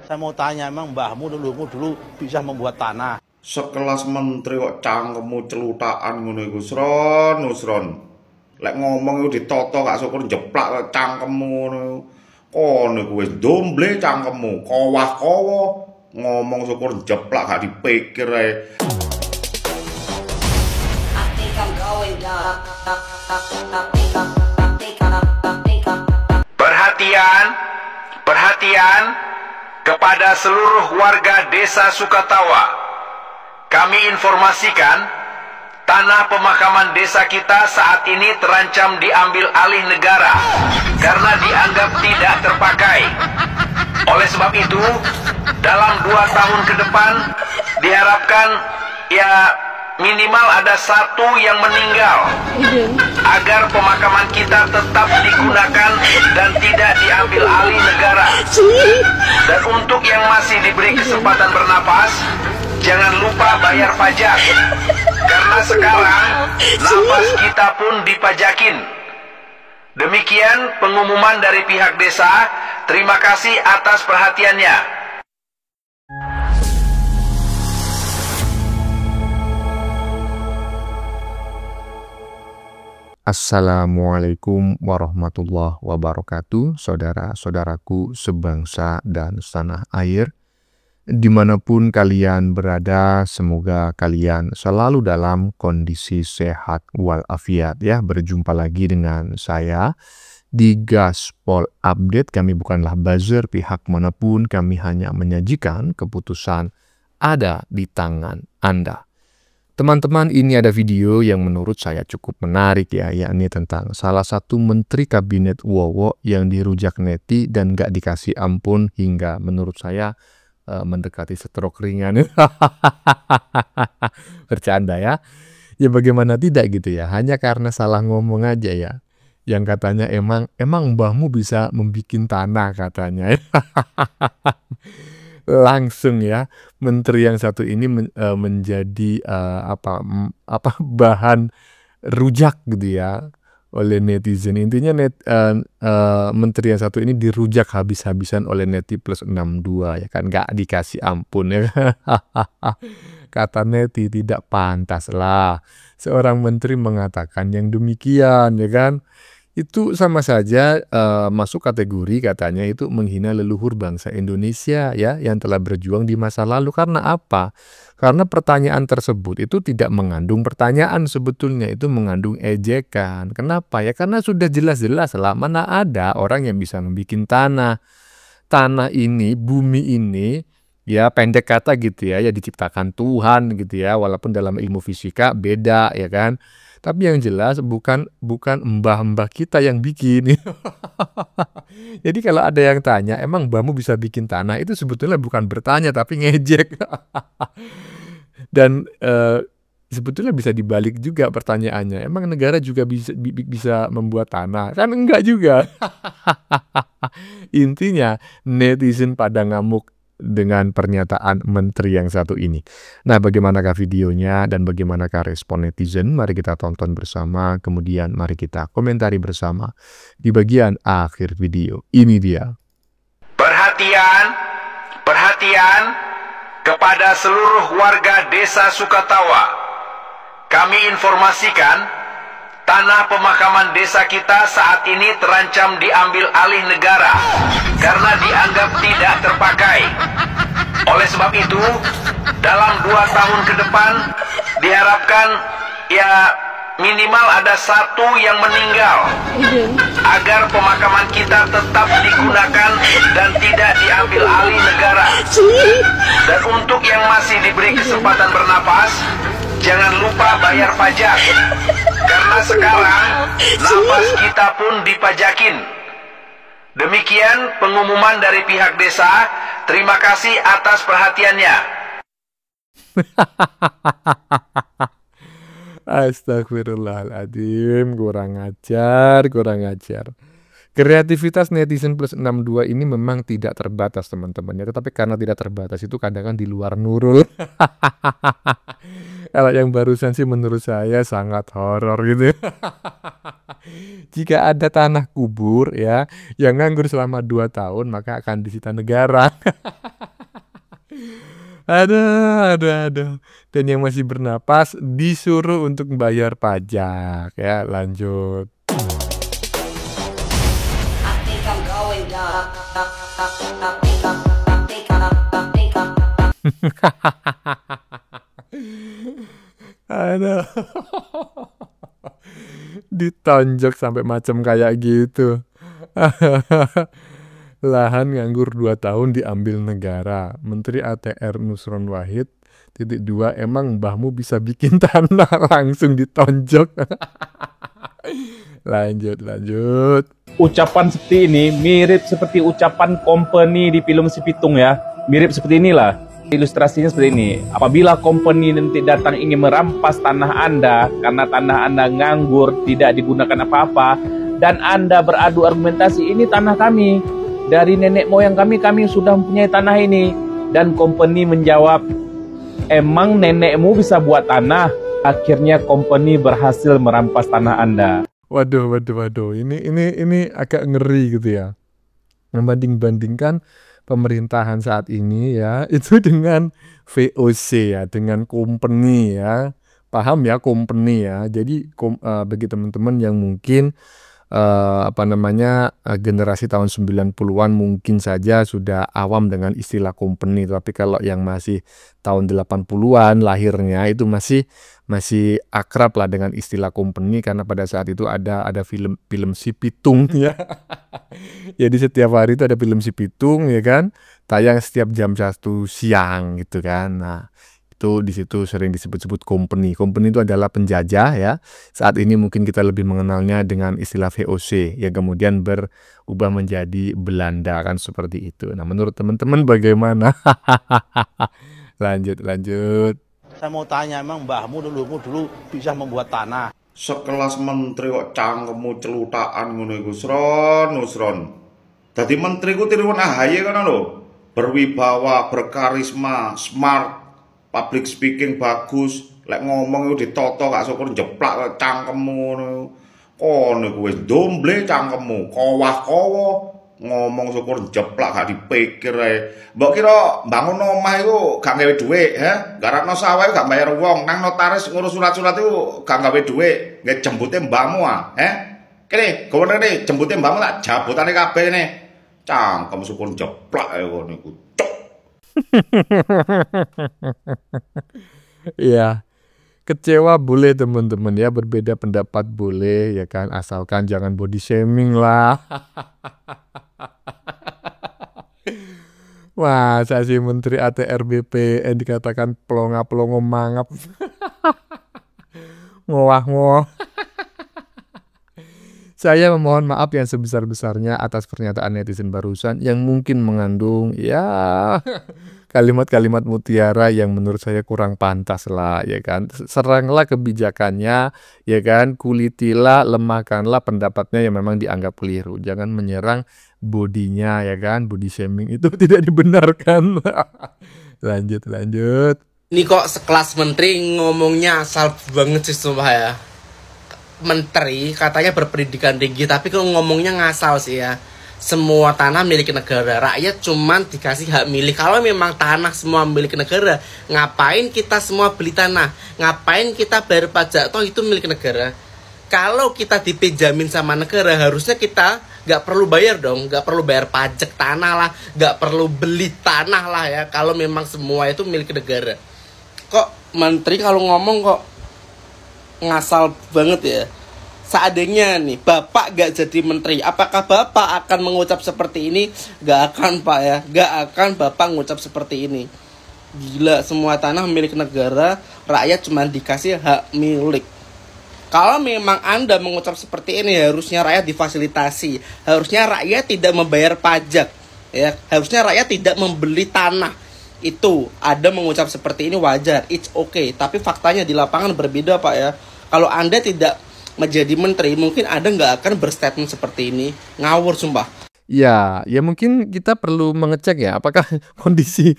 Saya mau tanya, emang mbahmu dulu bisa membuat tanah? Sekelas menteri kok cangkemmu celutakan ngono iku, Sron, Nusron. Lek ngomong iku ditoto gak syukur jeplak kok cangkemmu ngono. Kono iku wis domble cangkemmu, kowah-kowo ngomong syukur jeplak gak dipikir ae. Perhatian, perhatian kepada seluruh warga Desa Sukatawa. Kami informasikan, tanah pemakaman desa kita saat ini terancam diambil alih negara karena dianggap tidak terpakai. Oleh sebab itu, dalam 2 tahun ke depan diharapkan minimal ada 1 yang meninggal agar pemakaman kita tetap digunakan dan tidak diambil alih negara. Dan untuk yang masih diberi kesempatan bernapas, jangan lupa bayar pajak, karena sekarang napas kita pun dipajakin. Demikian pengumuman dari pihak desa. Terima kasih atas perhatiannya. Assalamualaikum warahmatullahi wabarakatuh, saudara-saudaraku sebangsa dan setanah air. Dimanapun kalian berada, semoga kalian selalu dalam kondisi sehat walafiat ya. Berjumpa lagi dengan saya di Gaspol Update. Kami bukanlah buzzer pihak manapun, kami hanya menyajikan keputusan ada di tangan Anda. Teman-teman, ini ada video yang menurut saya cukup menarik ya, yakni tentang salah satu menteri kabinet Wowo yang dirujak neti dan gak dikasih ampun hingga menurut saya mendekati stroke ringan. Bercanda ya. Ya bagaimana tidak gitu ya, hanya karena salah ngomong aja ya. Yang katanya emang mbahmu bisa membikin tanah katanya. Langsung ya menteri yang satu ini menjadi bahan rujak gitu ya oleh netizen. Intinya menteri yang satu ini dirujak habis-habisan oleh neti plus 62 ya kan, gak dikasih ampun ya. Kata neti, tidak pantas lah seorang menteri mengatakan yang demikian ya kan. Itu sama saja masuk kategori katanya itu menghina leluhur bangsa Indonesia ya yang telah berjuang di masa lalu. Karena apa? Karena pertanyaan tersebut itu tidak mengandung pertanyaan, sebetulnya itu mengandung ejekan. Kenapa? Ya karena sudah jelas-jelas lah, mana ada orang yang bisa membuat tanah. Tanah ini, bumi ini ya pendek kata gitu ya diciptakan Tuhan gitu ya, walaupun dalam ilmu fisika beda ya kan. Tapi yang jelas bukan mbah-mbah kita yang bikin. Jadi kalau ada yang tanya, emang mbahmu bisa bikin tanah? Itu sebetulnya bukan bertanya, tapi ngejek. Dan sebetulnya bisa dibalik juga pertanyaannya. Emang negara juga bisa membuat tanah? Kan enggak juga. Intinya netizen pada ngamuk dengan pernyataan menteri yang satu ini. Nah, bagaimanakah videonya dan bagaimanakah respon netizen? Mari kita tonton bersama, kemudian mari kita komentari bersama di bagian akhir video. Ini dia. Perhatian, perhatian kepada seluruh warga Desa Sukatawa. Kami informasikan, tanah pemakaman desa kita saat ini terancam diambil alih negara karena dianggap tidak terpakai. Oleh sebab itu, dalam 2 tahun ke depan diharapkan minimal ada 1 yang meninggal agar pemakaman kita tetap digunakan dan tidak diambil alih negara. Dan untuk yang masih diberi kesempatan bernapas, jangan lupa bayar pajak, karena sekarang napas kita pun dipajakin. Demikian pengumuman dari pihak desa. Terima kasih atas perhatiannya. Astagfirullahaladzim, kurang ajar. Kreativitas netizen plus 62 ini memang tidak terbatas teman-teman ya, tetapi karena tidak terbatas itu kadang-kadang di luar nurul. Kalau yang barusan sih menurut saya sangat horor gitu. Jika ada tanah kubur ya yang nganggur selama 2 tahun maka akan disita negara. Aduh. Dan yang masih bernapas disuruh untuk bayar pajak ya. Lanjut. Aduh. Ditonjok sampai macam kayak gitu. Lahan nganggur 2 tahun diambil negara. Menteri ATR Nusron Wahid. .2 emang mbahmu bisa bikin tanah, langsung ditonjok. Lanjut. Ucapan seperti ini mirip seperti ucapan company di film Si Pitung ya. Mirip seperti inilah. Ilustrasinya seperti ini. Apabila company nanti datang ingin merampas tanah Anda karena tanah Anda nganggur, tidak digunakan apa-apa, dan Anda beradu argumentasi, ini tanah kami, dari nenek moyang kami sudah mempunyai tanah ini. Dan company menjawab, emang nenekmu bisa buat tanah? Akhirnya company berhasil merampas tanah Anda. Waduh. Ini agak ngeri gitu ya. Membanding-bandingkan pemerintahan saat ini ya, itu dengan VOC ya, dengan company ya. Paham ya, company ya. Jadi bagi teman-teman yang mungkin generasi tahun 90-an mungkin saja sudah awam dengan istilah company, tapi kalau yang masih tahun 80-an lahirnya itu masih akrab lah dengan istilah company, karena pada saat itu ada film Si Pitung ya. Jadi setiap hari itu ada film Si Pitung ya kan, tayang setiap jam 1 siang gitu kan. Nah, itu di situ sering disebut-sebut company. Company itu adalah penjajah ya. Saat ini mungkin kita lebih mengenalnya dengan istilah VOC yang kemudian berubah menjadi Belanda kan, seperti itu. Nah, menurut teman-teman bagaimana? Lanjut. Saya mau tanya, emang mbahmu dulu bisa membuat tanah? Sekelas menteri kok cangkemmu celutakan ngono iku, Nusron. Dadi menteri ku tiruan AHY kan lho. Berwibawa, berkarisma, smart, public speaking bagus, lek ngomong itu ditoto gak syukur jeplak cangkemmu ngono. Kono iku wis domble cangkemmu, kowah-kowo ngomong syukur jeplak gak dipikir ae. Mbok kira bangun omah iku gak gawe dhuwit, Garapno sawah gak bayar wong, nang notaris ngurus surat-surat iku gak gawe dhuwit, nggih jembute mbahmu Kene, gowone kene jembute mbahmu tak jabutane kabeh kene. Cangkem syukur jeplak ae ngono iku. Ya, kecewa boleh teman-teman ya, berbeda pendapat boleh ya kan, asalkan jangan body shaming lah. Masa sih Menteri ATR BPN dikatakan pelongo mangap. Ngowah. Saya memohon maaf yang sebesar-besarnya atas pernyataan netizen barusan yang mungkin mengandung ya kalimat-kalimat mutiara yang menurut saya kurang pantas lah ya kan. Seranglah kebijakannya ya kan, kulitilah, lemahkanlah pendapatnya yang memang dianggap keliru. Jangan menyerang bodinya ya kan, body shaming itu tidak dibenarkan. Lanjut. Ini kok sekelas menteri ngomongnya asal banget sih sumpah ya. Menteri katanya berpendidikan tinggi, tapi kalau ngomongnya ngasal sih ya. Semua tanah milik negara, rakyat cuman dikasih hak milik. Kalau memang tanah semua milik negara, ngapain kita semua beli tanah? Ngapain kita bayar pajak? Toh itu milik negara. Kalau kita dipinjamin sama negara, harusnya kita gak perlu bayar dong, gak perlu bayar pajak tanah lah, gak perlu beli tanah lah ya. Kalau memang semua itu milik negara. Kok menteri kalau ngomong kok ngasal banget ya. Seandainya nih Bapak gak jadi menteri, apakah Bapak akan mengucap seperti ini? Gak akan Pak ya, gak akan Bapak mengucap seperti ini. Gila, semua tanah milik negara, rakyat cuma dikasih hak milik. Kalau memang Anda mengucap seperti ini, harusnya rakyat difasilitasi, harusnya rakyat tidak membayar pajak ya, harusnya rakyat tidak membeli tanah. Itu Anda mengucap seperti ini wajar, it's okay. Tapi faktanya di lapangan berbeda Pak ya. Kalau Anda tidak menjadi menteri, mungkin Anda nggak akan berstatement seperti ini. Ngawur sumpah. Ya mungkin kita perlu mengecek ya, apakah kondisi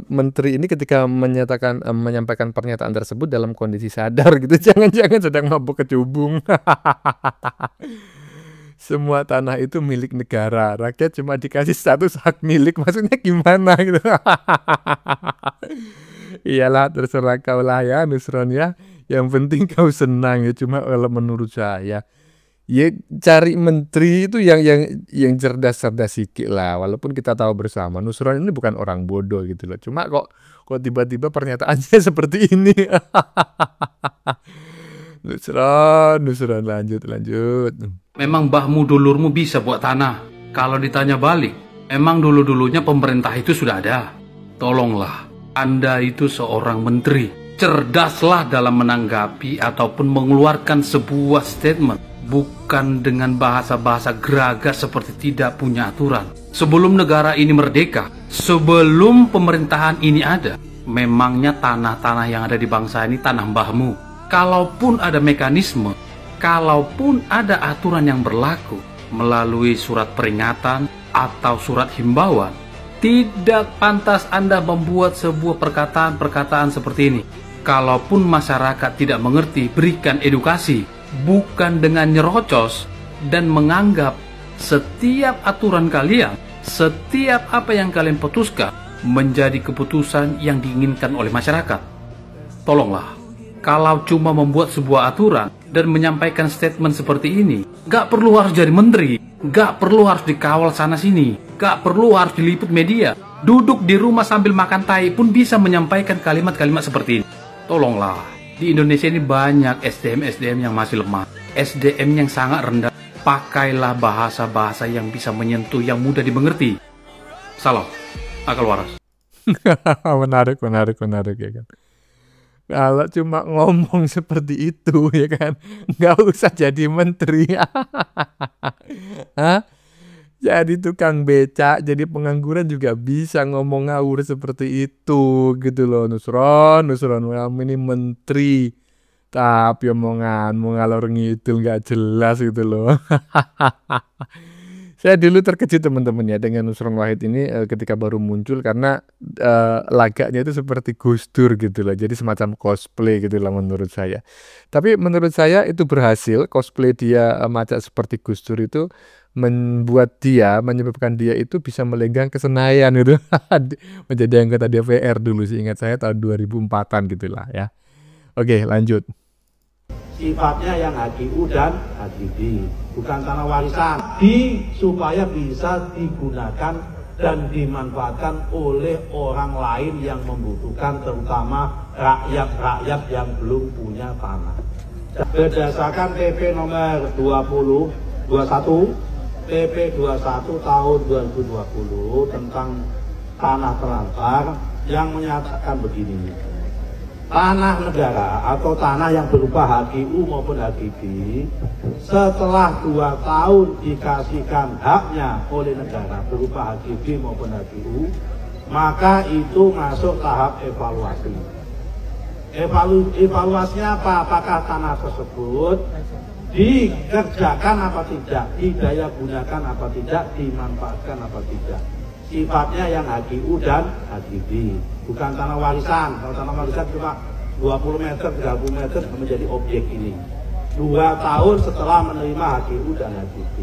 menteri ini ketika menyampaikan pernyataan tersebut dalam kondisi sadar gitu. Jangan-jangan sedang mabuk kecubung. semua tanah itu milik negara, rakyat cuma dikasih status hak milik, maksudnya gimana gitu. Iyalah, terserah kau lah ya Nusron ya, yang penting kau senang ya. Cuma kalau menurut saya ya cari menteri itu yang cerdas-cerdas sikit lah, walaupun kita tahu bersama Nusron ini bukan orang bodoh gitu loh. Cuma kok tiba-tiba pernyataannya seperti ini. Nusron lanjut. Memang mbahmu dulurmu bisa buat tanah. Kalau ditanya balik, emang dulu-dulunya pemerintah itu sudah ada. Tolonglah, Anda itu seorang menteri. Cerdaslah dalam menanggapi ataupun mengeluarkan sebuah statement. Bukan dengan bahasa-bahasa geragas seperti tidak punya aturan. Sebelum negara ini merdeka, sebelum pemerintahan ini ada, memangnya tanah-tanah yang ada di bangsa ini tanah mbahmu. Kalaupun ada mekanisme, kalaupun ada aturan yang berlaku melalui surat peringatan atau surat himbauan, tidak pantas Anda membuat sebuah perkataan-perkataan seperti ini. Kalaupun masyarakat tidak mengerti, berikan edukasi, bukan dengan nyerocos dan menganggap setiap aturan kalian, setiap apa yang kalian putuskan menjadi keputusan yang diinginkan oleh masyarakat. Tolonglah, kalau cuma membuat sebuah aturan dan menyampaikan statement seperti ini, gak perlu harus jadi menteri, gak perlu harus dikawal sana-sini, gak perlu harus diliput media. Duduk di rumah sambil makan tai pun bisa menyampaikan kalimat-kalimat seperti ini. Tolonglah, di Indonesia ini banyak SDM yang masih lemah, SDM yang sangat rendah. Pakailah bahasa-bahasa yang bisa menyentuh, yang mudah dimengerti. Salam, akal waras. menarik ya kan. Kalau cuma ngomong seperti itu ya kan, nggak usah jadi menteri. Hah? Jadi tukang becak, jadi pengangguran juga bisa ngomong ngawur seperti itu gitu loh. Nusron, kamu ini menteri, tapi omongan mau ngalor ngidul nggak jelas gitu loh. Saya dulu terkejut teman-teman ya dengan Nusron Wahid ini ketika baru muncul, karena lagaknya itu seperti Gus Dur gitu loh. Jadi semacam cosplay gitu lah menurut saya. Tapi menurut saya itu berhasil, cosplay dia macam seperti Gus Dur itu menyebabkan dia itu bisa melenggang ke Senayan gitu. Menjadi anggota DPR dulu sih, ingat saya tahun 2004-an gitulah ya. Oke, lanjut. Sifatnya yang HGU dan HGB, bukan tanah warisan, supaya bisa digunakan dan dimanfaatkan oleh orang lain yang membutuhkan, terutama rakyat-rakyat yang belum punya tanah. Berdasarkan PP nomor 21 PP 21 tahun 2020 tentang tanah terlantar yang menyatakan begini: tanah negara atau tanah yang berupa HGU maupun HGB setelah 2 tahun dikasihkan haknya oleh negara berupa HGB maupun HGU, maka itu masuk tahap evaluasi. Evaluasinya apa? Apakah tanah tersebut dikerjakan apa tidak, didaya gunakan apa tidak, dimanfaatkan apa tidak. Sifatnya yang HGU dan HGB, bukan tanah warisan. Kalau tanah warisan cuma 20 meter, 30 meter menjadi objek ini. 2 tahun setelah menerima HGU dan HGB.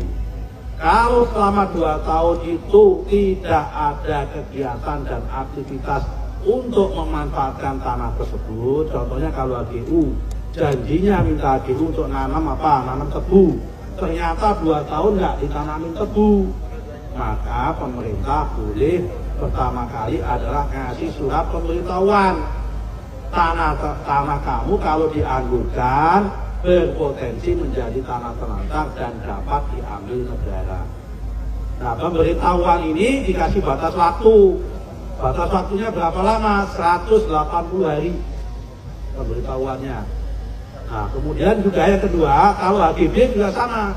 Kalau selama 2 tahun itu tidak ada kegiatan dan aktivitas untuk memanfaatkan tanah tersebut, contohnya kalau HGU, janjinya minta HGU untuk nanam apa? Nanam tebu. Ternyata 2 tahun nggak ditanamin tebu, maka pemerintah boleh pertama kali adalah ngasih surat pemberitahuan. Tanah kamu kalau dianggurkan berpotensi menjadi tanah terlantar dan dapat diambil negara. Nah, pemberitahuan ini dikasih batas waktu. Batas waktunya berapa lama? 180 hari pemberitahuannya. Nah, kemudian juga yang kedua, kalau HGB juga sama.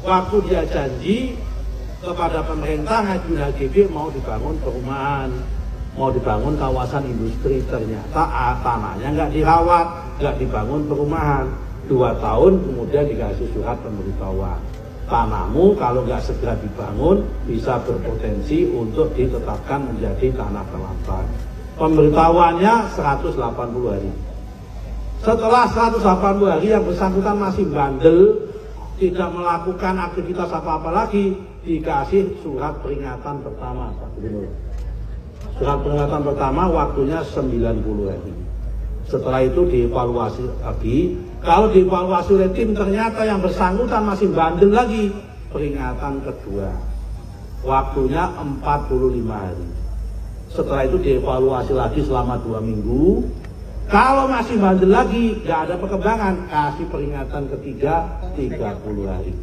Waktu dia janji kepada pemerintah, HGB mau dibangun perumahan, mau dibangun kawasan industri, ternyata tanahnya nggak dirawat, nggak dibangun perumahan. 2 tahun kemudian dikasih surat pemberitahuan. Tanahmu kalau nggak segera dibangun bisa berpotensi untuk ditetapkan menjadi tanah terlantar. Pemberitahuannya 180 hari. Setelah 180 hari yang bersangkutan masih bandel, tidak melakukan aktivitas apa-apa lagi, dikasih surat peringatan pertama, Pak Gubernur. Surat peringatan pertama waktunya 90 hari. Setelah itu dievaluasi lagi. Kalau dievaluasi oleh tim ternyata yang bersangkutan masih bandel lagi, peringatan kedua. Waktunya 45 hari. Setelah itu dievaluasi lagi selama 2 minggu. Kalau masih bandel lagi, nggak ada perkembangan, kasih peringatan ketiga 30 hari.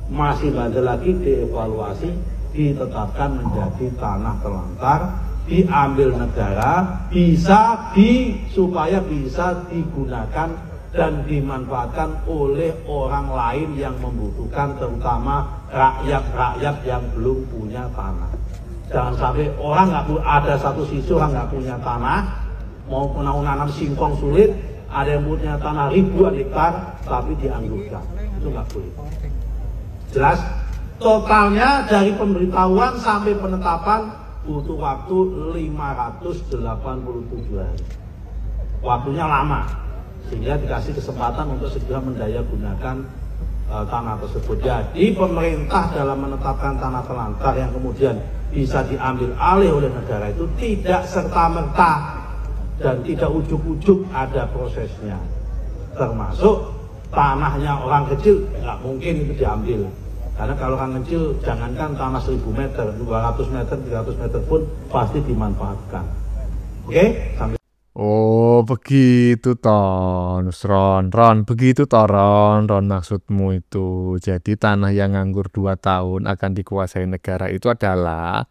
Masih bandel lagi, dievaluasi, ditetapkan menjadi tanah terlantar, diambil negara, supaya bisa digunakan dan dimanfaatkan oleh orang lain yang membutuhkan, terutama rakyat-rakyat yang belum punya tanah. Jangan sampai orang ada satu sisi orang nggak punya tanah, mau nanam singkong sulit, ada yang punya tanah ribuan hektar tapi dianggurkan, itu nggak boleh. Jelas? Totalnya dari pemberitahuan sampai penetapan butuh waktu 587 hari. Waktunya lama, sehingga dikasih kesempatan untuk segera mendaya gunakan tanah tersebut. Jadi pemerintah dalam menetapkan tanah terlantar yang kemudian bisa diambil alih oleh negara itu tidak serta-merta dan tidak ujuk-ujuk, ada prosesnya. Termasuk tanahnya orang kecil nggak mungkin itu diambil. Karena kalau orang kecil jangankan tanah 1000 meter, 200 meter, 300 meter pun pasti dimanfaatkan. Oke? Oh, begitu toh, Ron, begitu toh Ron maksudmu itu. Jadi tanah yang nganggur 2 tahun akan dikuasai negara itu adalah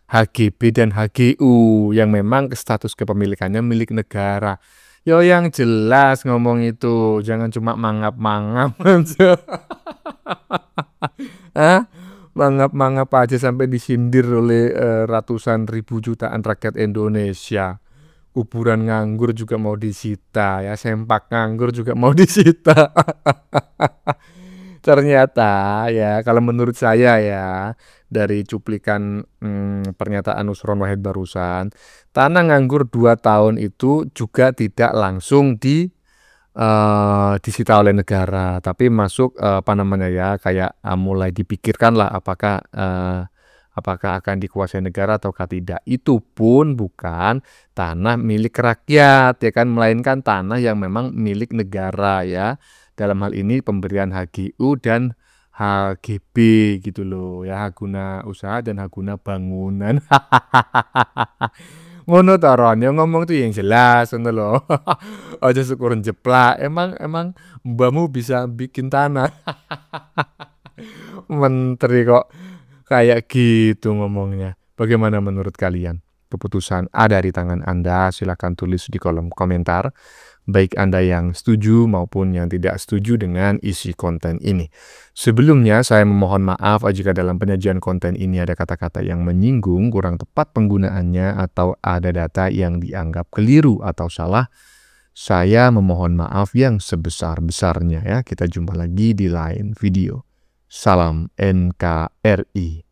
HGB dan HGU yang memang status kepemilikannya milik negara. Yo yang jelas ngomong itu, jangan cuma mangap-mangap aja. Mangap-mangap aja sampai disindir oleh ratusan ribu jutaan rakyat Indonesia. Kuburan nganggur juga mau disita ya, sempak nganggur juga mau disita. Ternyata ya, kalau menurut saya ya, dari cuplikan pernyataan Nusron Wahid barusan, tanah nganggur 2 tahun itu juga tidak langsung disita oleh negara, tapi masuk kayak mulai dipikirkan lah apakah akan dikuasai negara ataukah tidak. Itu pun bukan tanah milik rakyat ya kan, melainkan tanah yang memang milik negara ya. Dalam hal ini pemberian HGU dan HGB gitu loh ya, hak guna usaha dan hak guna bangunan. Ngono ta Ron, ya ngomong tuh yang jelas ngono loh. Aja syukuran jeplak. Emang mbahmu bisa bikin tanah. Menteri kok kayak gitu ngomongnya. Bagaimana menurut kalian? Keputusan ada di tangan Anda, silakan tulis di kolom komentar. Baik Anda yang setuju maupun yang tidak setuju dengan isi konten ini. Sebelumnya saya memohon maaf jika dalam penyajian konten ini ada kata-kata yang menyinggung, kurang tepat penggunaannya, atau ada data yang dianggap keliru atau salah. Saya memohon maaf yang sebesar-besarnya ya. Kita jumpa lagi di lain video. Salam NKRI.